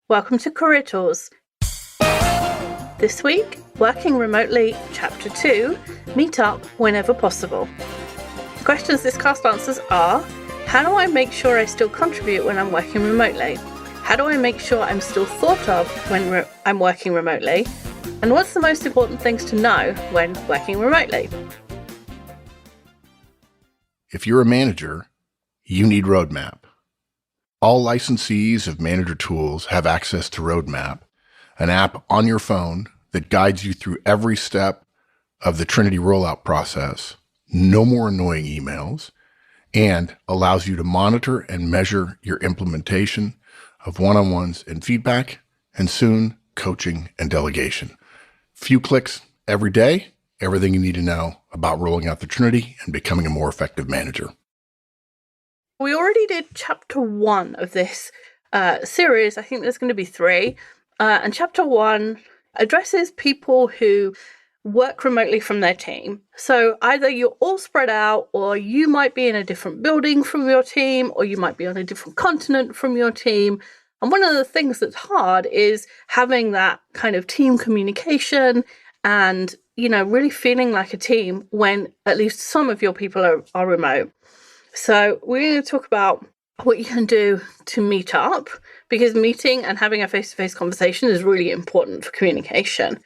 Welcome to Career Tools. This week, Working Remotely, Chapter 2, Meet Up Whenever Possible. The questions this cast answers are: how do I make sure I still contribute when I'm working remotely? How do I make sure I'm still thought of when I'm working remotely? And what's the most important things to know when working remotely? If you're a manager, you need Roadmap. All licensees of Manager Tools have access to Roadmap, an app on your phone that guides you through every step of the Trinity rollout process, no more annoying emails, and allows you to monitor and measure your implementation of one-on-ones and feedback, and soon coaching and delegation. Few clicks every day, everything you need to know about rolling out the Trinity and becoming a more effective manager. We already did chapter 1 of this series. I think there's going to be 3. And chapter 1 addresses people who work remotely from their team. So either you're all spread out, or you might be in a different building from your team, or you might be on a different continent from your team. And one of the things that's hard is having that kind of team communication and, really feeling like a team when at least some of your people are remote. So we're going to talk about what you can do to meet up, because meeting and having a face-to-face conversation is really important for communication.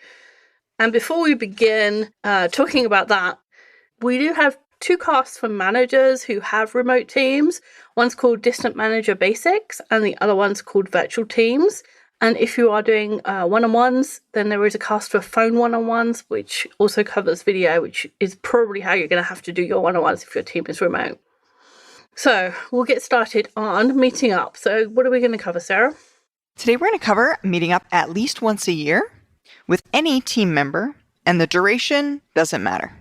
And before we begin talking about that, we do have 2 casts for managers who have remote teams. One's called Distant Manager Basics, and the other one's called Virtual Teams. And if you are doing one-on-ones, then there is a cast for phone one-on-ones, which also covers video, which is probably how you're going to have to do your one-on-ones if your team is remote. So we'll get started on meeting up. So what are we going to cover, Sarah? Today we're going to cover meeting up at least once a year with any team member, and the duration doesn't matter.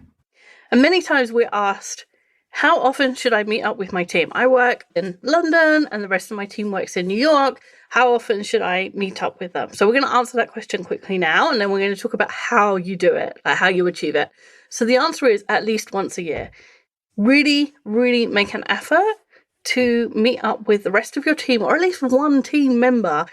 And many times we're asked, how often should I meet up with my team? I work in London and the rest of my team works in New York. How often should I meet up with them? So we're going to answer that question quickly now, and then we're going to talk about how you do it, like how you achieve it. So the answer is at least once a year. Really, really make an effort to meet up with the rest of your team, or at least one team member,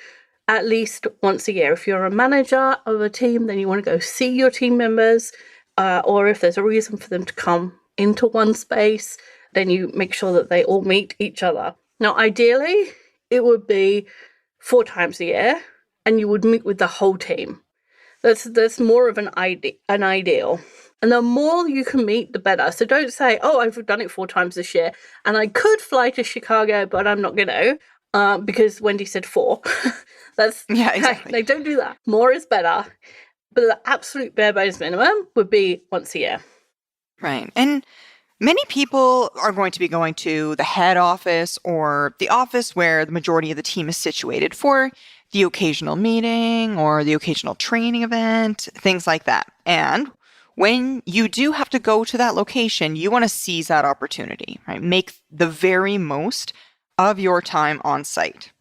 at least once a year. If you're a manager of a team, then you want to go see your team members, or if there's a reason for them to come into one space, then you make sure that they all meet each other. Now, ideally, it would be 4 times a year, and you would meet with the whole team. That's more of an ideal. And the more you can meet, the better. So don't say, oh, I've done it 4 times this year, and I could fly to Chicago, but I'm not going to, because Wendy said 4. Exactly. Like, don't do that. More is better. But the absolute bare bones minimum would be once a year. Right. And many people are going to be going to the head office or the office where the majority of the team is situated for the occasional meeting or the occasional training event, things like that. And when you do have to go to that location, you want to seize that opportunity, right? Make the very most of your time on site.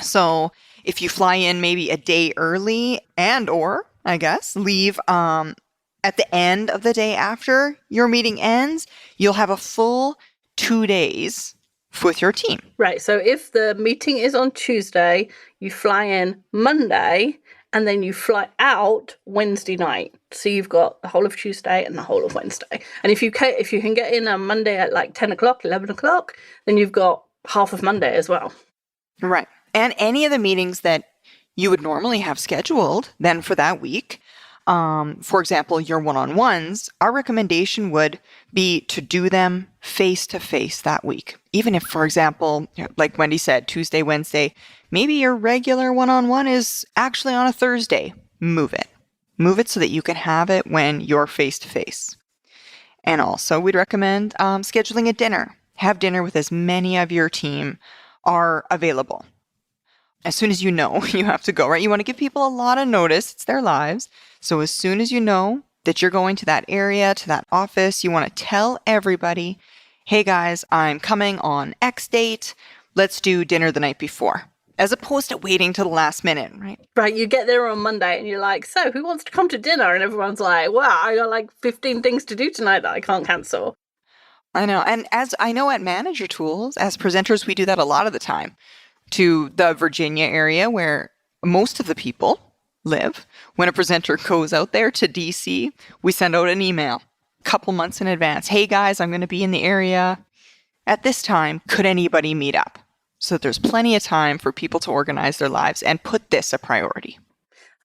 So if you fly in maybe a day early or I guess, leave at the end of the day after your meeting ends, you'll have a full 2 days with your team. Right. So if the meeting is on Tuesday, you fly in Monday, and then you fly out Wednesday night. So you've got the whole of Tuesday and the whole of Wednesday. And if you can get in on Monday at like 10 o'clock, 11 o'clock, then you've got half of Monday as well. Right. And any of the meetings that you would normally have scheduled then for that week, for example, your one-on-ones, our recommendation would be to do them face-to-face that week. Even if, for example, like Wendy said, Tuesday, Wednesday, maybe your regular one-on-one is actually on a Thursday. Move it. Move it so that you can have it when you're face-to-face. And also, we'd recommend scheduling a dinner. Have dinner with as many of your team are available. As soon as you know you have to go, right? You want to give people a lot of notice. It's their lives. So as soon as you know that you're going to that area, to that office, you want to tell everybody, hey guys, I'm coming on X date. Let's do dinner the night before. As opposed to waiting till the last minute, right? Right, you get there on Monday and you're like, so who wants to come to dinner? And everyone's like, wow, I got like 15 things to do tonight that I can't cancel. I know. And as I know at Manager Tools, as presenters, we do that a lot of the time to the Virginia area where most of the people live, when a presenter goes out there to DC, we send out an email a couple months in advance. Hey guys, I'm going to be in the area at this time. Could anybody meet up? So that there's plenty of time for people to organize their lives and put this a priority.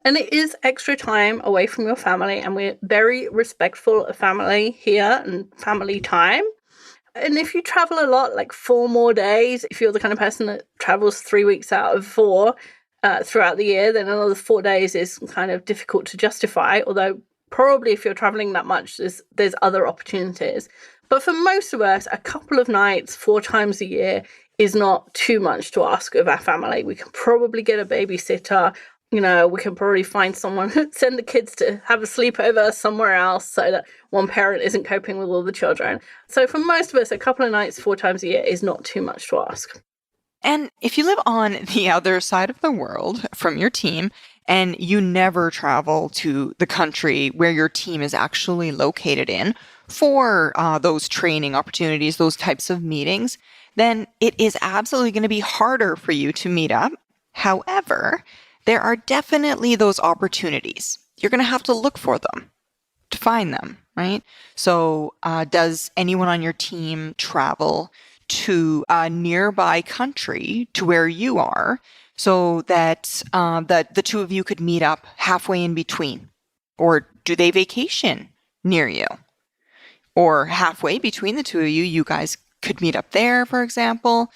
And it is extra time away from your family, and we're very respectful of family here and family time. And if you travel a lot, like 4 more days, if you're the kind of person that travels 3 weeks out of 4 throughout the year, then another 4 days is kind of difficult to justify. Although probably if you're traveling that much, there's other opportunities. But for most of us, a couple of nights, 4 times a year is not too much to ask of our family. We can probably get a babysitter. We can probably find someone, send the kids to have a sleepover somewhere else so that one parent isn't coping with all the children. So for most of us, a couple of nights, 4 times a year is not too much to ask. And if you live on the other side of the world from your team and you never travel to the country where your team is actually located in for those training opportunities, those types of meetings, then it is absolutely going to be harder for you to meet up. However, there are definitely those opportunities. You're going to have to look for them to find them, right? So does anyone on your team travel to a nearby country to where you are so that the two of you could meet up halfway in between? Or do they vacation near you? Or halfway between the two of you, you guys could meet up there, for example.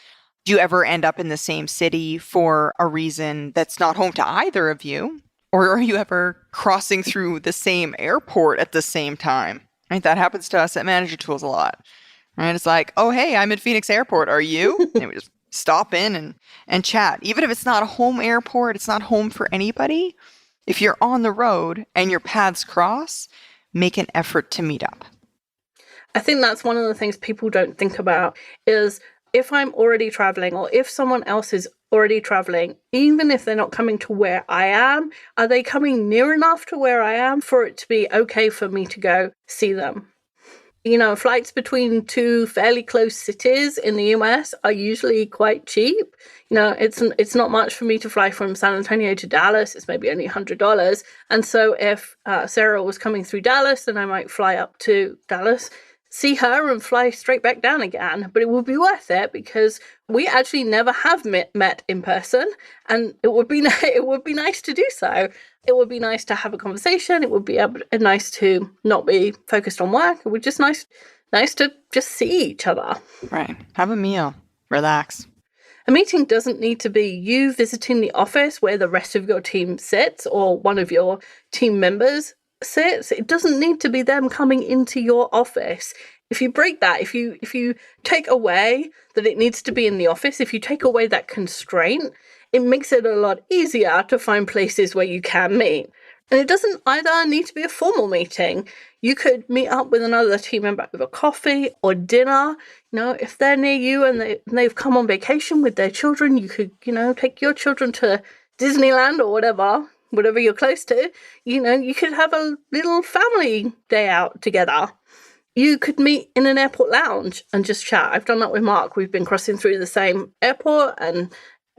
Do you ever end up in the same city for a reason that's not home to either of you? Or are you ever crossing through the same airport at the same time? Right? That happens to us at Manager Tools a lot. Right? It's like, oh, hey, I'm at Phoenix Airport. Are you? And we just stop in and chat. Even if it's not a home airport, it's not home for anybody. If you're on the road and your paths cross, make an effort to meet up. I think that's one of the things people don't think about is if I'm already traveling or if someone else is already traveling, even if they're not coming to where I am, are they coming near enough to where I am for it to be okay for me to go see them? Flights between 2 fairly close cities in the US are usually quite cheap. It's not much for me to fly from San Antonio to Dallas. It's maybe only $100. And so if Sarah was coming through Dallas, then I might fly up to Dallas, see her and fly straight back down again. But it would be worth it because we actually never have met in person, and it would be nice to do so. It would be nice to have a conversation. It would be nice to not be focused on work. It would just nice to just see each other. Right. Have a meal. Relax. A meeting doesn't need to be you visiting the office where the rest of your team sits or one of your team members sits. It doesn't need to be them coming into your office. If you break that, if you take away that it needs to be in the office, if you take away that constraint, it makes it a lot easier to find places where you can meet. And it doesn't either need to be a formal meeting. You could meet up with another team member over coffee or dinner. If they're near you and they've come on vacation with their children, you could, take your children to Disneyland or whatever you're close to. You could have a little family day out together. You could meet in an airport lounge and just chat. I've done that with Mark. We've been crossing through the same airport and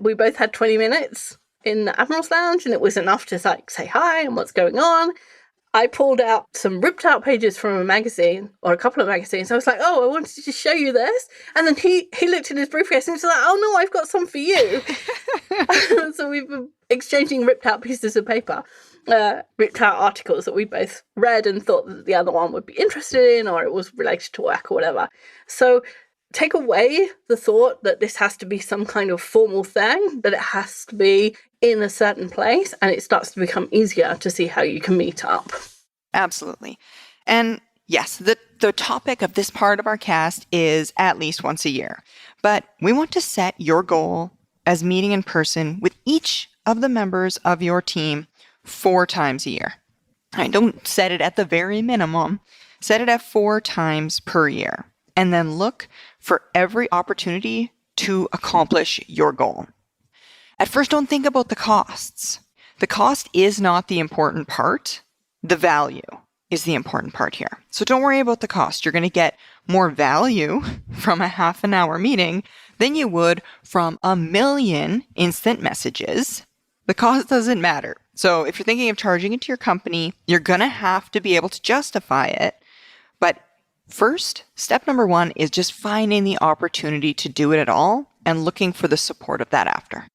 we both had 20 minutes in the Admiral's Lounge, and it was enough to say hi and what's going on. I pulled out some ripped out pages from a magazine or a couple of magazines. I was like, oh, I wanted to show you this. And then he looked in his briefcase and he was like, oh no, I've got some for you. So we've been exchanging ripped out pieces of paper, ripped out articles that we both read and thought that the other one would be interested in, or it was related to work or whatever. So take away the thought that this has to be some kind of formal thing, that it has to be in a certain place, and it starts to become easier to see how you can meet up. Absolutely. And yes, the topic of this part of our cast is at least once a year, but we want to set your goal as meeting in person with each of the members of your team 4 times a year. Don't set it at the very minimum. Set it at 4 times per year. And then look for every opportunity to accomplish your goal. At first, don't think about the costs. The cost is not the important part. The value is the important part here. So don't worry about the cost. You're going to get more value from a half an hour meeting than you would from 1 million instant messages The cost doesn't matter. So if you're thinking of charging it to your company, you're going to have to be able to justify it. But first, step number 1 is just finding the opportunity to do it at all and looking for the support of that after.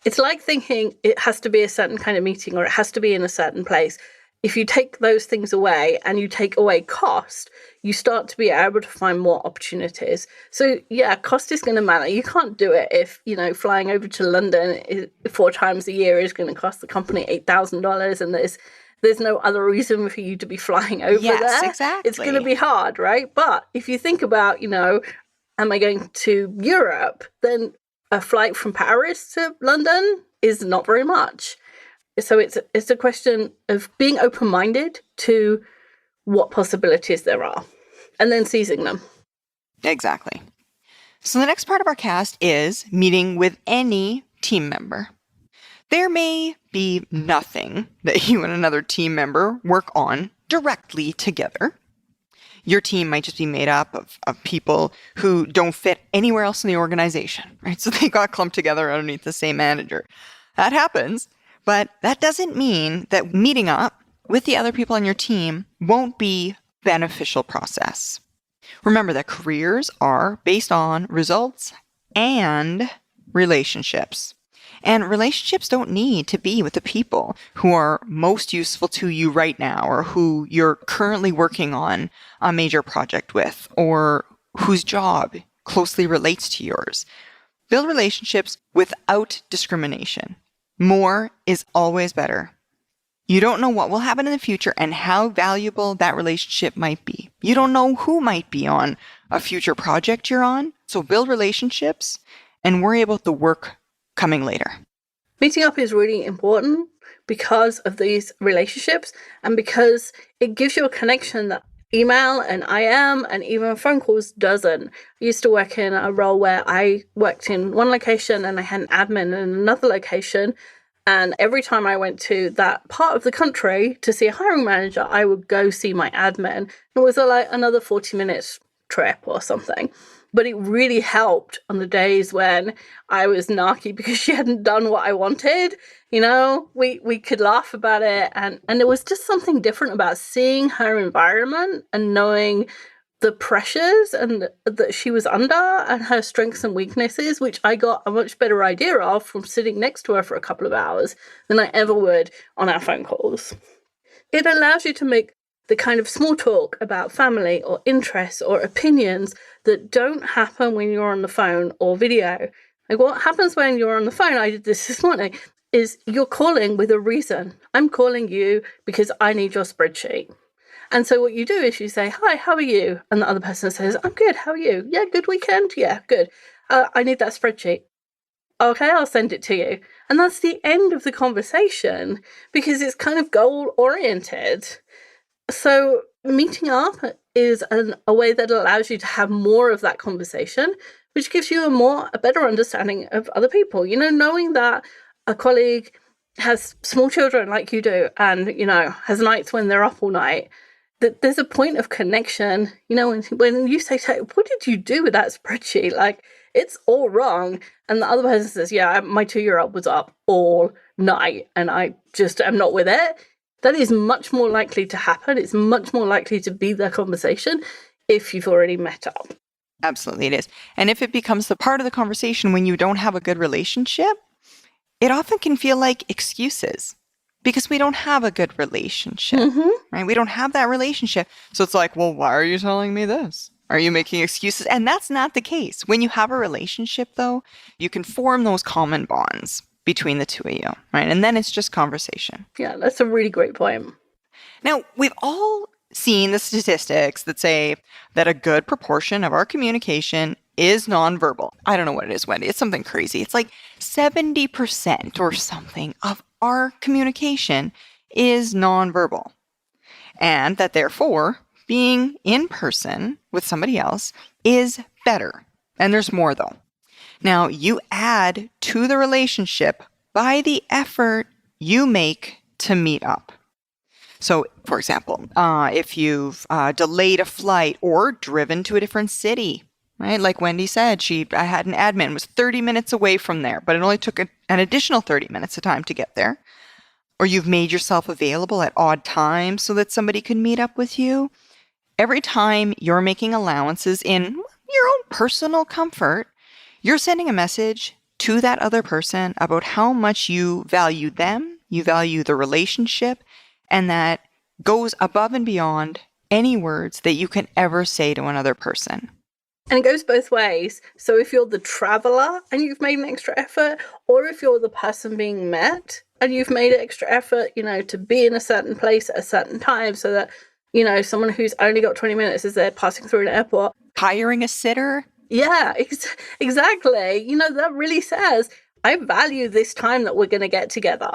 It's like thinking it has to be a certain kind of meeting or it has to be in a certain place. If you take those things away and you take away cost, you start to be able to find more opportunities. So yeah, cost is going to matter. You can't do it if, flying over to London 4 times a year is going to cost the company $8,000 and there's no other reason for you to be flying over there. Yes, exactly. It's going to be hard, right? But if you think about, am I going to Europe? Then a flight from Paris to London is not very much. So it's a question of being open-minded to what possibilities there are and then seizing them. Exactly. So the next part of our cast is meeting with any team member. There may be nothing that you and another team member work on directly together. Your team might just be made up of people who don't fit anywhere else in the organization, right? So they got clumped together underneath the same manager. That happens. But that doesn't mean that meeting up with the other people on your team won't be a beneficial process. Remember that careers are based on results and relationships. And relationships don't need to be with the people who are most useful to you right now or who you're currently working on a major project with or whose job closely relates to yours. Build relationships without discrimination. More is always better. You don't know what will happen in the future and how valuable that relationship might be. You don't know who might be on a future project you're on. So build relationships and worry about the work coming later. Meeting up is really important because of these relationships and because it gives you a connection that email and IM and even phone calls doesn't. I used to work in a role where I worked in one location and I had an admin in another location. And every time I went to that part of the country to see a hiring manager, I would go see my admin. It was like another 40 minutes trip or something. But it really helped on the days when I was narky because she hadn't done what I wanted. We could laugh about it. And there was just something different about seeing her environment and knowing the pressures and that she was under and her strengths and weaknesses, which I got a much better idea of from sitting next to her for a couple of hours than I ever would on our phone calls. It allows you to make the kind of small talk about family or interests or opinions that don't happen when you're on the phone or video. Like what happens when you're on the phone, I did this morning, is you're calling with a reason. I'm calling you because I need your spreadsheet. And so what you do is you say, hi, how are you? And the other person says, I'm good, how are you? Yeah, good weekend? Yeah, good. I need that spreadsheet. Okay, I'll send it to you. And that's the end of the conversation because it's kind of goal-oriented. So meeting up is a way that allows you to have more of that conversation, which gives you a better understanding of other people. Knowing that a colleague has small children like you do and, has nights when they're up all night, that there's a point of connection. When you say, what did you do with that spreadsheet? Like, it's all wrong. And the other person says, yeah, my 2-year-old was up all night and I just am not with it. That is much more likely to happen. It's much more likely to be the conversation if you've already met up. Absolutely, it is. And if it becomes the part of the conversation when you don't have a good relationship, it often can feel like excuses because we don't have a good relationship, right? We don't have that relationship. So it's like, well, why are you telling me this? Are you making excuses? And that's not the case. When you have a relationship, though, you can form those common bonds between the two of you, right? And then it's just conversation. Yeah, that's a really great point. Now, we've all seen the statistics that say that a good proportion of our communication is nonverbal. I don't know what it is, Wendy. It's something crazy. It's like 70% or something of our communication is nonverbal. And that therefore, being in person with somebody else is better. And there's more though. Now, you add to the relationship by the effort you make to meet up. So, for example, if you've delayed a flight or driven to a different city, right? Like Wendy said, I had an admin, was 30 minutes away from there, but it only took an additional 30 minutes of time to get there. Or you've made yourself available at odd times so that somebody can meet up with you. Every time you're making allowances in your own personal comfort, you're sending a message to that other person about how much you value them, you value the relationship, and that goes above and beyond any words that you can ever say to another person. And it goes both ways. So if you're the traveler and you've made an extra effort, or if you're the person being met and you've made an extra effort, to be in a certain place at a certain time so that, someone who's only got 20 minutes is there passing through an airport. Hiring a sitter. Yeah, exactly. That really says, I value this time that we're going to get together.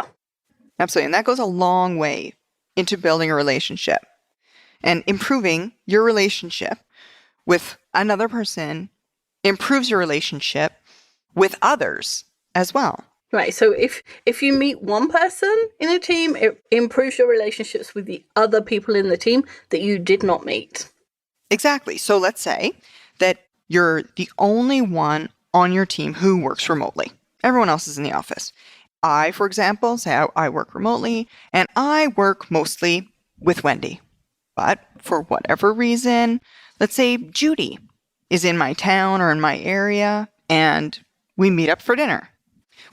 Absolutely. And that goes a long way into building a relationship and improving your relationship with another person improves your relationship with others as well. Right. So if you meet one person in a team, it improves your relationships with the other people in the team that you did not meet. Exactly. So let's say that you're the only one on your team who works remotely. Everyone else is in the office. I, for example, say I work remotely and I work mostly with Wendy. But for whatever reason, let's say Judy is in my town or in my area and we meet up for dinner.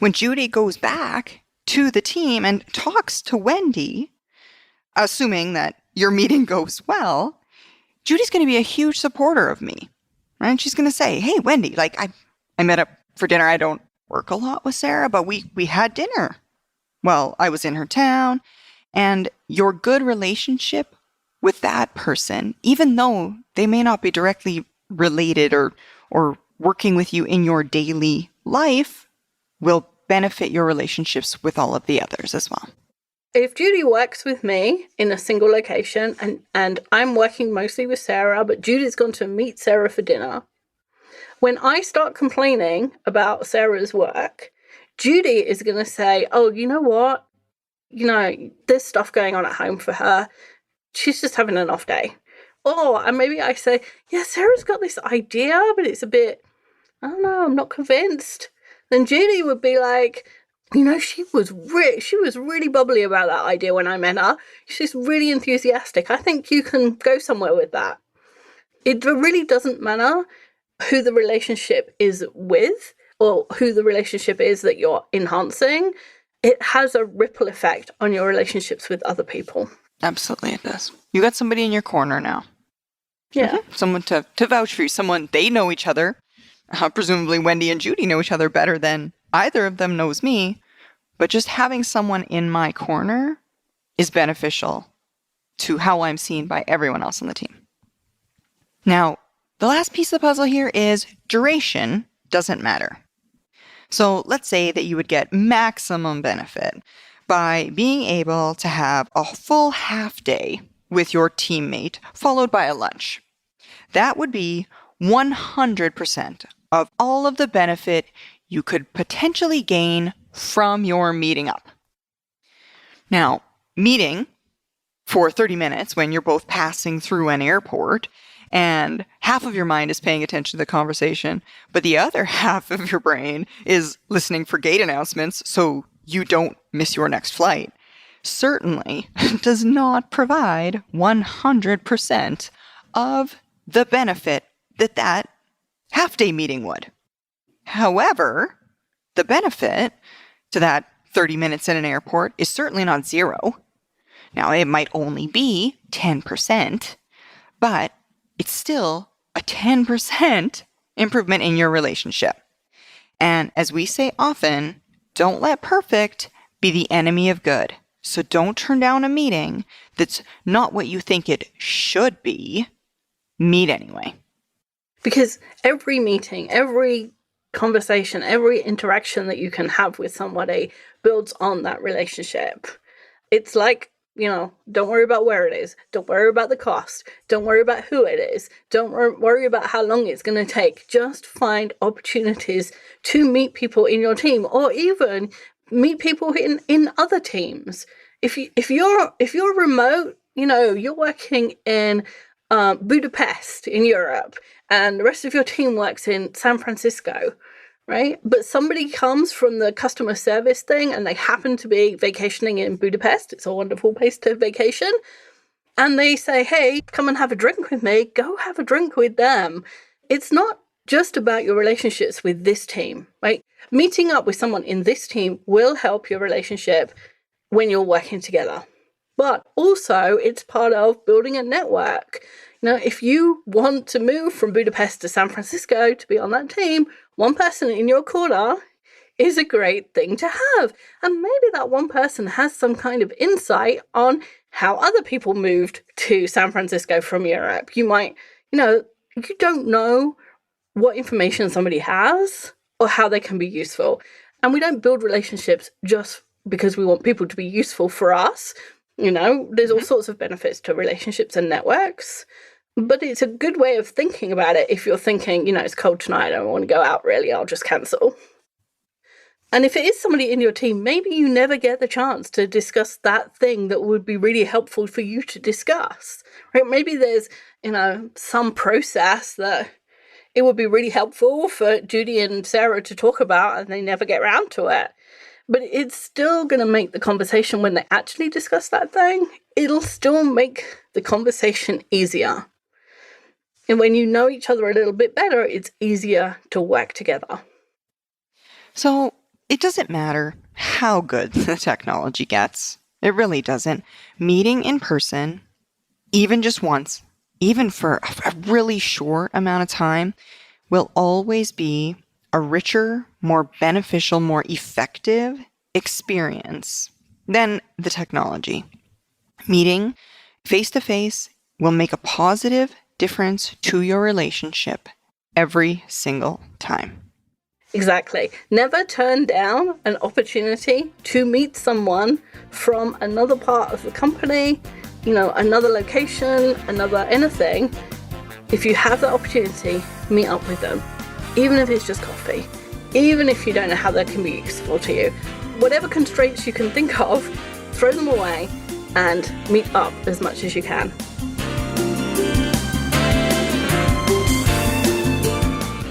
When Judy goes back to the team and talks to Wendy, assuming that your meeting goes well, Judy's going to be a huge supporter of me, right? She's going to say, hey, Wendy, I met up for dinner. I don't work a lot with Sarah, but we had dinner. Well, I was in her town, and your good relationship with that person, even though they may not be directly related or working with you in your daily life, will benefit your relationships with all of the others as well. If Judy works with me in a single location and I'm working mostly with Sarah, but Judy's gone to meet Sarah for dinner, when I start complaining about Sarah's work, Judy is going to say, oh, you know what? There's stuff going on at home for her. She's just having an off day. And maybe I say, yeah, Sarah's got this idea, but it's a bit, I don't know, I'm not convinced. Then Judy would be like, she was really bubbly about that idea when I met her. She's really enthusiastic. I think you can go somewhere with that. It really doesn't matter who the relationship is with or who the relationship is that you're enhancing. It has a ripple effect on your relationships with other people. Absolutely, it does. You got somebody in your corner now. Yeah. Mm-hmm. Someone to vouch for you. Someone, they know each other. Presumably Wendy and Judy know each other better than either of them knows me. But just having someone in my corner is beneficial to how I'm seen by everyone else on the team. Now, the last piece of the puzzle here is duration doesn't matter. So let's say that you would get maximum benefit by being able to have a full half day with your teammate followed by a lunch. That would be 100% of all of the benefit you could potentially gain from your meeting up. Now, meeting for 30 minutes when you're both passing through an airport and half of your mind is paying attention to the conversation, but the other half of your brain is listening for gate announcements so you don't miss your next flight, certainly does not provide 100% of the benefit that half-day meeting would. However, the benefit to that 30 minutes in an airport is certainly not zero. Now, it might only be 10%, but it's still a 10% improvement in your relationship. And as we say often, don't let perfect be the enemy of good. So don't turn down a meeting that's not what you think it should be. Meet anyway. Because every meeting, every conversation, every interaction that you can have with somebody builds on that relationship. It's like, don't worry about where it is. Don't worry about the cost. Don't worry about who it is. Don't worry about how long it's going to take. Just find opportunities to meet people in your team or even meet people in other teams. If you're remote, you're working in Budapest in Europe and the rest of your team works in San Francisco, right? But somebody comes from the customer service thing and they happen to be vacationing in Budapest. It's a wonderful place to vacation. And they say, hey, come and have a drink with me. Go have a drink with them. It's not just about your relationships with this team, right? Meeting up with someone in this team will help your relationship when you're working together. But also, it's part of building a network. If you want to move from Budapest to San Francisco to be on that team, one person in your corner is a great thing to have. And maybe that one person has some kind of insight on how other people moved to San Francisco from Europe. You might, you don't know what information somebody has or how they can be useful. And we don't build relationships just because we want people to be useful for us. There's all sorts of benefits to relationships and networks. But it's a good way of thinking about it if you're thinking, it's cold tonight, I don't want to go out really, I'll just cancel. And if it is somebody in your team, maybe you never get the chance to discuss that thing that would be really helpful for you to discuss, right? Maybe there's, some process that it would be really helpful for Judy and Sarah to talk about and they never get around to it. But it's still going to make the conversation when they actually discuss that thing, it'll still make the conversation easier. And when you know each other a little bit better, it's easier to work together. So it doesn't matter how good the technology gets. It really doesn't. Meeting in person, even just once, even for a really short amount of time, will always be a richer, more beneficial, more effective experience than the technology. Meeting face-to-face will make a positive difference to your relationship every single time. Exactly. Never turn down an opportunity to meet someone from another part of the company, another location, another anything. If you have the opportunity, meet up with them. Even if it's just coffee. Even if you don't know how that can be useful to you. Whatever constraints you can think of, throw them away and meet up as much as you can.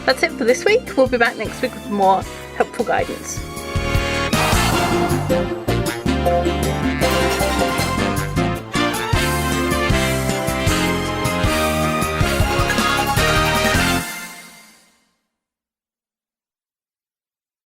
That's it for this week. We'll be back next week with more helpful guidance.